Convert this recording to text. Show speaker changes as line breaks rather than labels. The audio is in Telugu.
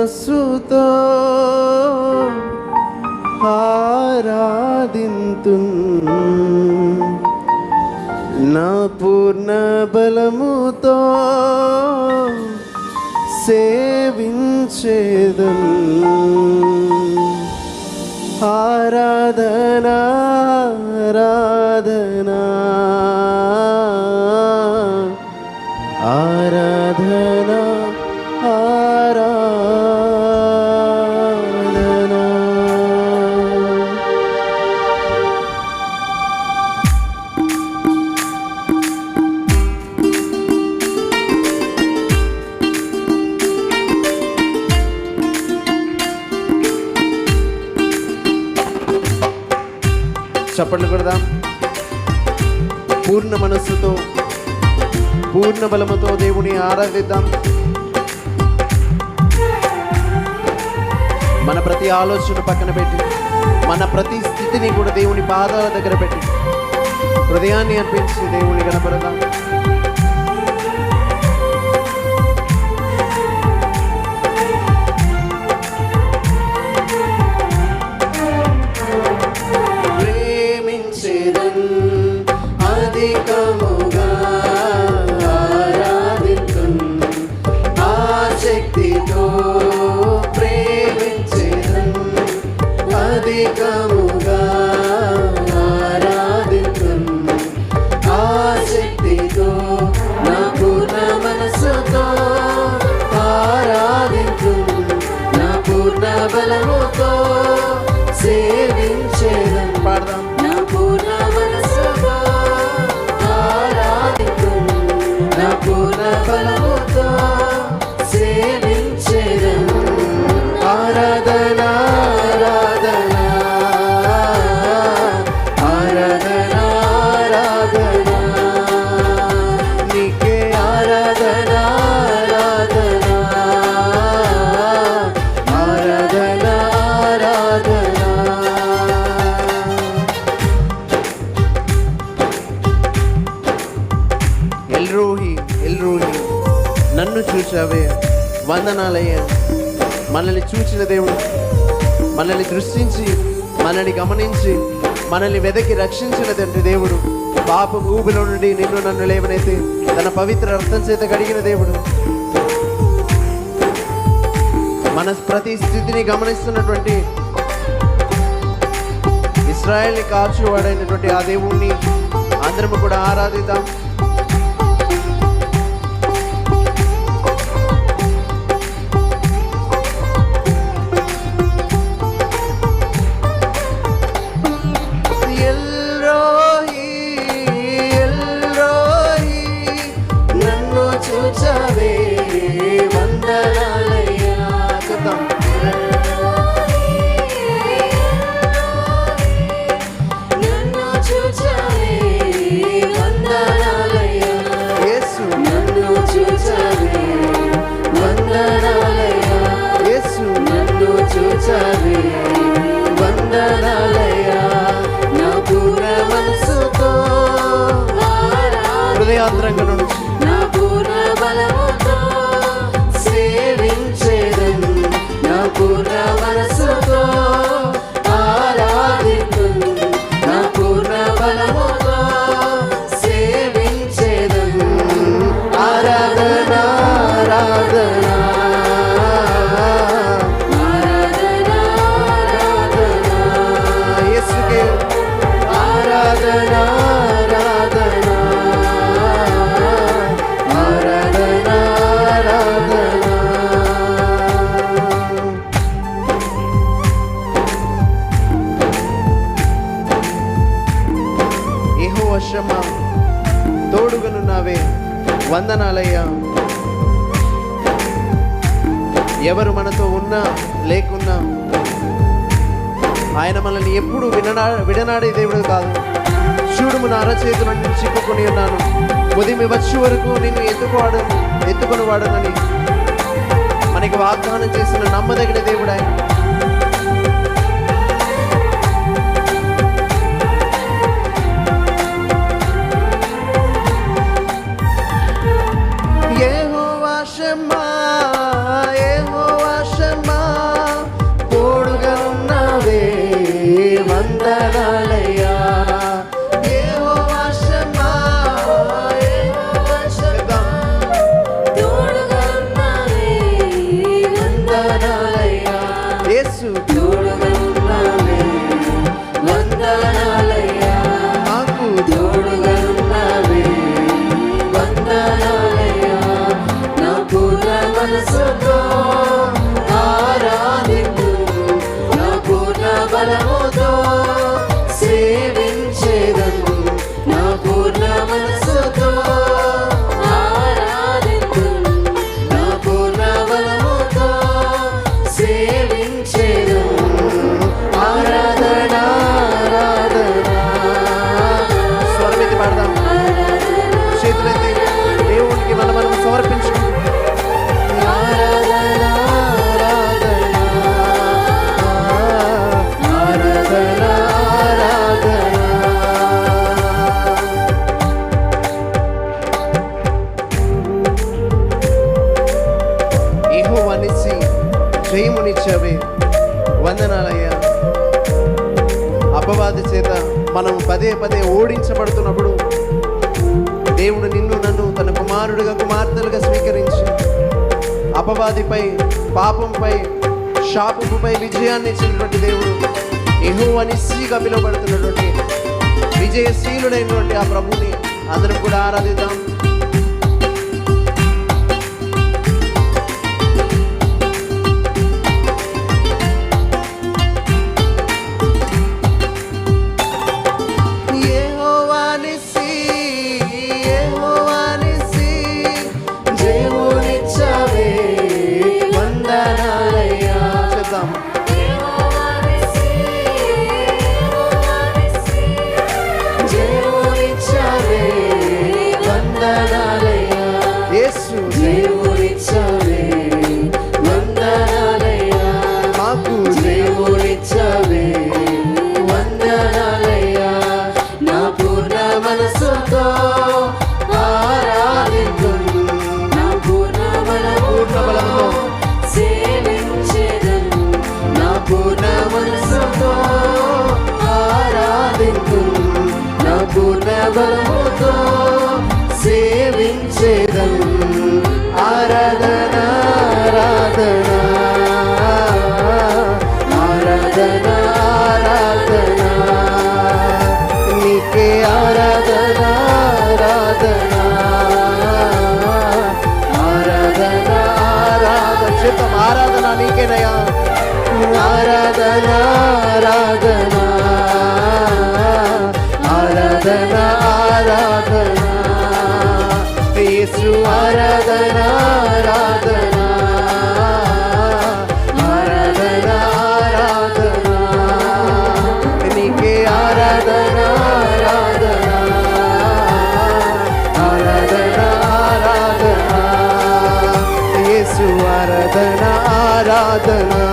మనస్సుతో ఆరాధింతున్, నా పూర్ణ బలముతో సేవించేదన్. ఆరాధనా ఆరాధనా ఆరాధనా ఆరాధనా. చప్పట్లు కొడదాం. పూర్ణ మనస్సుతో పూర్ణ బలముతో దేవుని ఆరాధిద్దాం. మన ప్రతి ఆలోచన పక్కన పెట్టి, మన ప్రతి స్థితిని కూడా దేవుని పాదాల దగ్గర పెట్టి హృదయాన్ని అర్పించి దేవుని కనపడదాం. నన్ను చూసావే, వందనాలయ్యా. మనల్ని చూచిన దేవుడు, మనల్ని దృష్టించి, మనల్ని గమనించి, మనల్ని వెదకి రక్షించిన తండ్రి దేవుడు. పాప ఊబిలో నుండి నిన్ను నన్ను లేవనైతే తన పవిత్ర రక్తం చేత కడిగిన దేవుడు. మన ప్రతి స్థితిని గమనిస్తున్నటువంటి, ఇశ్రాయేల్ని కాల్చువాడైనటువంటి ఆ దేవుణ్ణి అందరము కూడా ఆరాధిద్దాం. హృదయాంతరంగా నుంచి నా పూర్ణ బలముతో సేవించేదను, నా పూర్ణ మనసుతో ఆరాధింతును, నా పూర్ణ బలముతో సేవించేదను. ఆరాధనా ఆరాధనా ఆరాధనా ఆరాధనా యేసుకే ఆరాధనా ఆరాధనా ఆరాధనా ఆరాధనా. యెహోవా షమ్మా, తోడుగనున్నావే, వందనాలయ్యా. ఎవరు మనతో ఉన్నా లేకున్నా ఆయన మనల్ని ఎప్పుడు విడనాడే దేవుడు కాదు. చూడుము, నా అరచేతుల నుంచి చిక్కుకొని ఉన్నాను, ఉదయం వచ్చే వరకు నిన్ను ఎత్తుకొని వాడనని మనకి వాగ్దానం చేసిన నమ్మదగిన దేవుడు ఆయన. యెహోవా షమ్మా, యెహోవా షమ్మా. జయమునిచ్చావే, వందనాలయ్యా. అపవాది చేత మనం పదే పదే ఓడించబడుతున్నప్పుడు దేవుడు నిన్ను నన్ను తన కుమారుడిగా కుమార్తెలుగా స్వీకరించి అపవాదిపై, పాపంపై, శాపముపై విజయాన్ని ఇచ్చినటువంటి దేవుడు యెహోవా నిస్సీగా పిలువబడుతున్నటువంటి విజయశీలుడైనటువంటి ఆ ప్రభుని అందరం కూడా ఆరాధిద్దాం.
బలముతో సేవించేదం. ఆరాధన ఆరాధన ఆరాధన ఆరాధన నీకే ఆరాధన ఆరాధన ఆరాధన ఆరాధన
చిత్తం ఆరాధన నీకేనయ్యా.
ఆరాధన ఆరాధన ఆరాధన ఆరాధన యేసు ఆరాధన ఆరాధన ఆరాధన ఆరాధన నీకే ఆరాధన ఆరాధన ఆరాధన ఆరాధన యేసు ఆరాధన ఆరాధన